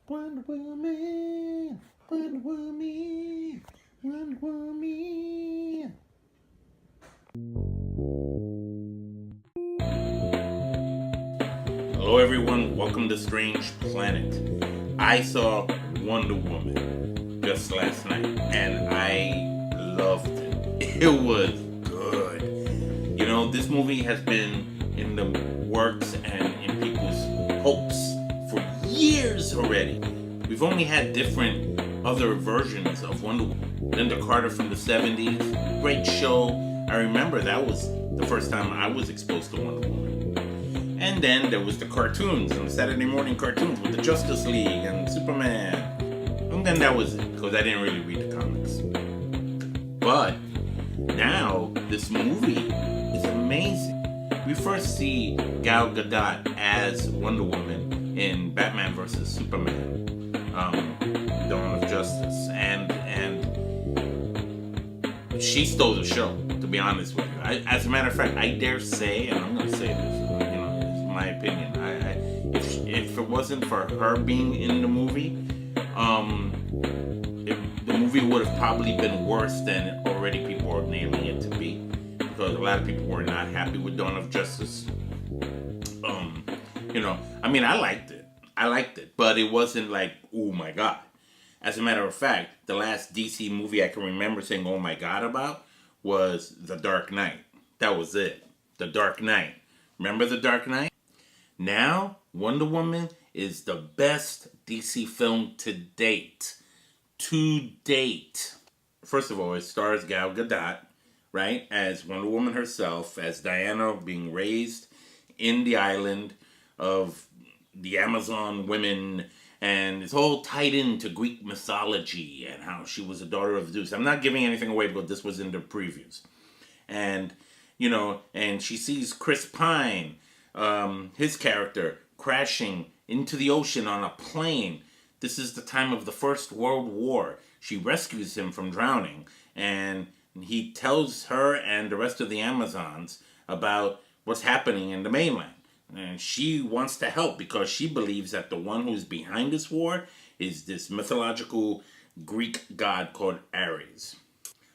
Wonder Woman, Wonder Woman, Wonder Woman. Hello, everyone. Welcome to Strange Planet. I saw Wonder Woman just last night, and I loved it. It was good. You know, this movie has been in the works and in people's hopes for years already. We've only had different other versions of Wonder Woman. Linda Carter from the 70s, great show. I remember that was the first time I was exposed to Wonder Woman. And then there was the cartoons and Saturday morning cartoons with the Justice League and Superman. And then that was it, because I didn't really read the comics. But now this movie is amazing. We first see Gal Gadot as Wonder Woman in Batman vs Superman, Dawn of Justice, and she stole the show. To be honest with you, as a matter of fact, I dare say, and I'm going to say this, it's my opinion. If it wasn't for her being in the movie, the movie would have probably been worse than already people are nailing it to be, because a lot of people were not happy with Dawn of Justice. I liked it, but it wasn't like, oh my god. As a matter of fact, the last DC movie I can remember saying oh my god about was The Dark Knight. That was it. The Dark Knight. Remember The Dark Knight? Now, Wonder Woman is the best DC film to date. To date. First of all, it stars Gal Gadot, right, as Wonder Woman herself, as Diana being raised in the island of the Amazon women, and it's all tied into Greek mythology and how she was a daughter of Zeus. I'm not giving anything away because this was in the previews. And, and she sees Chris Pine, his character, crashing into the ocean on a plane. This is the time of the First World War. She rescues him from drowning, and he tells her and the rest of the Amazons about what's happening in the mainland. And she wants to help because she believes that the one who's behind this war is this mythological Greek god called Ares.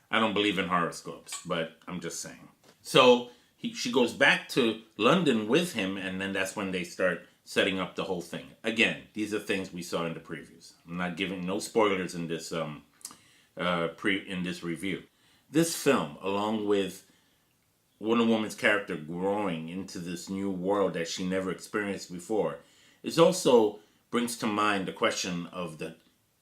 I don't believe in horoscopes, but I'm just saying. So she goes back to London with him, and then that's when they start setting up the whole thing. Again, these are things we saw in the previews. I'm not giving no spoilers in this in this review. This film, along with Wonder Woman's character growing into this new world that she never experienced before, it also brings to mind the question of the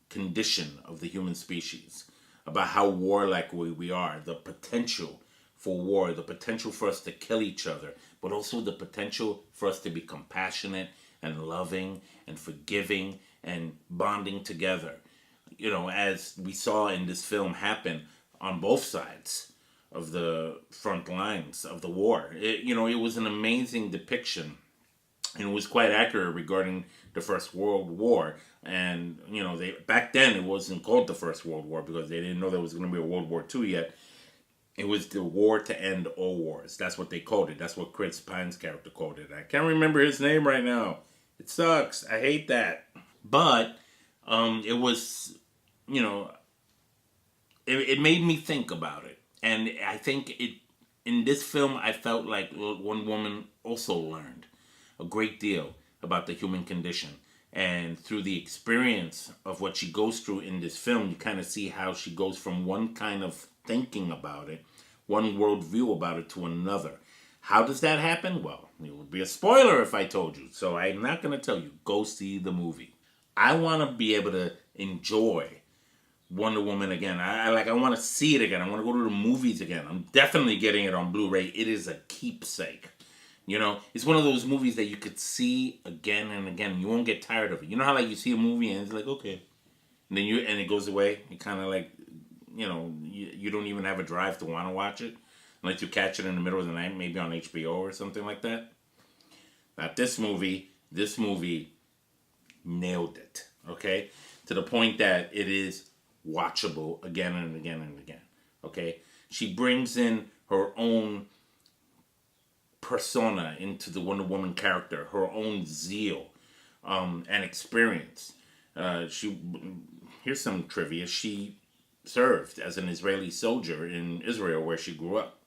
condition of the human species, about how warlike we are, the potential for war, the potential for us to kill each other, but also the potential for us to be compassionate and loving and forgiving and bonding together. As we saw in this film happen on both sides of the front lines of the war. It was an amazing depiction, and it was quite accurate regarding the First World War. And, back then it wasn't called the First World War because they didn't know there was going to be a World War II yet. It was the war to end all wars. That's what they called it. That's what Chris Pine's character called it. I can't remember his name right now. It sucks. I hate that. But it was, it made me think about it. And I think in this film, I felt like one woman also learned a great deal about the human condition. And through the experience of what she goes through in this film, you kind of see how she goes from one kind of thinking about it, one worldview about it, to another. How does that happen? Well, it would be a spoiler if I told you. So I'm not going to tell you. Go see the movie. I want to be able to enjoy Wonder Woman again. I want to see it again. I want to go to the movies again. I'm definitely getting it on Blu-ray. It is a keepsake. It's one of those movies that you could see again and again. You won't get tired of it. You know how you see a movie and it's like, okay, and then it goes away. You kind of you don't even have a drive to want to watch it unless you catch it in the middle of the night, maybe on HBO or something like that. Not this movie. This movie nailed it. Okay, to the point that it is watchable again and again and again. Okay, she brings in her own persona into the Wonder Woman character, her own zeal and experience. Here's some trivia. She served as an Israeli soldier in Israel where she grew up.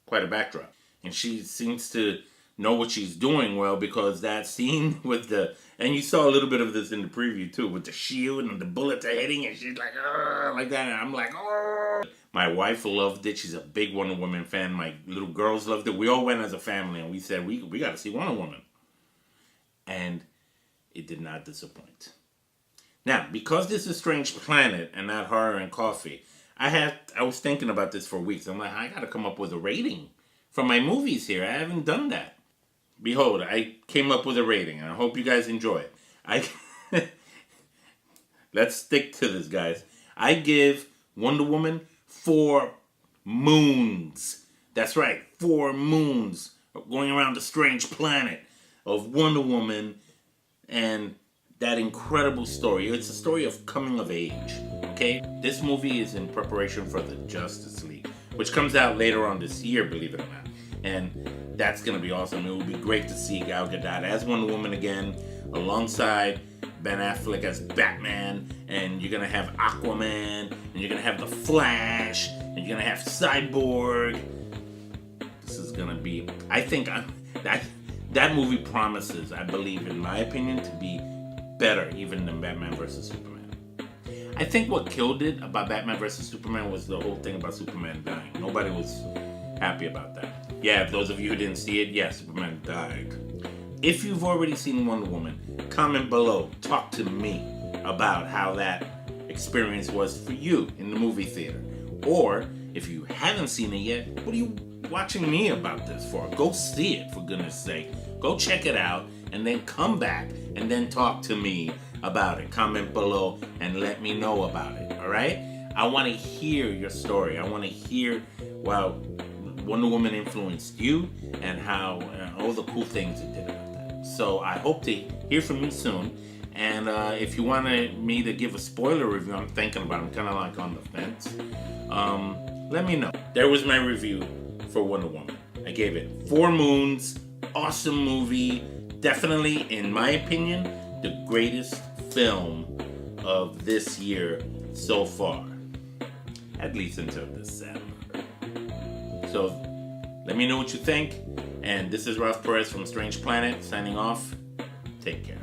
Quite a backdrop. And she seems to know what she's doing well, because that scene with and you saw a little bit of this in the preview too, with the shield and the bullets are hitting, and she's like that, and I'm like, oh. My wife loved it. She's a big Wonder Woman fan. My little girls loved it. We all went as a family, and we said, we got to see Wonder Woman. And it did not disappoint. Now, because this is Strange Planet and not Horror and Coffee, I was thinking about this for weeks. I'm like, I got to come up with a rating for my movies here. I haven't done that. Behold, I came up with a rating, and I hope you guys enjoy it. Let's stick to this, guys. I give Wonder Woman 4 moons. That's right, 4 moons going around the strange planet of Wonder Woman and that incredible story. It's a story of coming of age, okay? This movie is in preparation for the Justice League, which comes out later on this year, believe it or not. And that's going to be awesome. It will be great to see Gal Gadot as Wonder Woman again, alongside Ben Affleck as Batman, and you're going to have Aquaman, and you're going to have The Flash, and you're going to have Cyborg. This is going to be, I think, that movie promises, I believe, in my opinion, to be better even than Batman vs. Superman. I think what killed it about Batman vs. Superman was the whole thing about Superman dying. Nobody was happy about that. Yeah, those of you who didn't see it, yeah, Superman died. If you've already seen Wonder Woman, comment below. Talk to me about how that experience was for you in the movie theater. Or, if you haven't seen it yet, what are you watching me about this for? Go see it, for goodness sake. Go check it out, and then come back, and then talk to me about it. Comment below, and let me know about it, alright? I want to hear your story. I want to hear, well, Wonder Woman influenced you, and how all the cool things it did about that. So I hope to hear from you soon. And if you wanted me to give a spoiler review, I'm thinking about it. I'm kind of like on the fence. Let me know. There was my review for Wonder Woman. I gave it 4 moons. Awesome movie. Definitely, in my opinion, the greatest film of this year so far. At least until December. So, let me know what you think. And this is Ralph Perez from Strange Planet, signing off. Take care.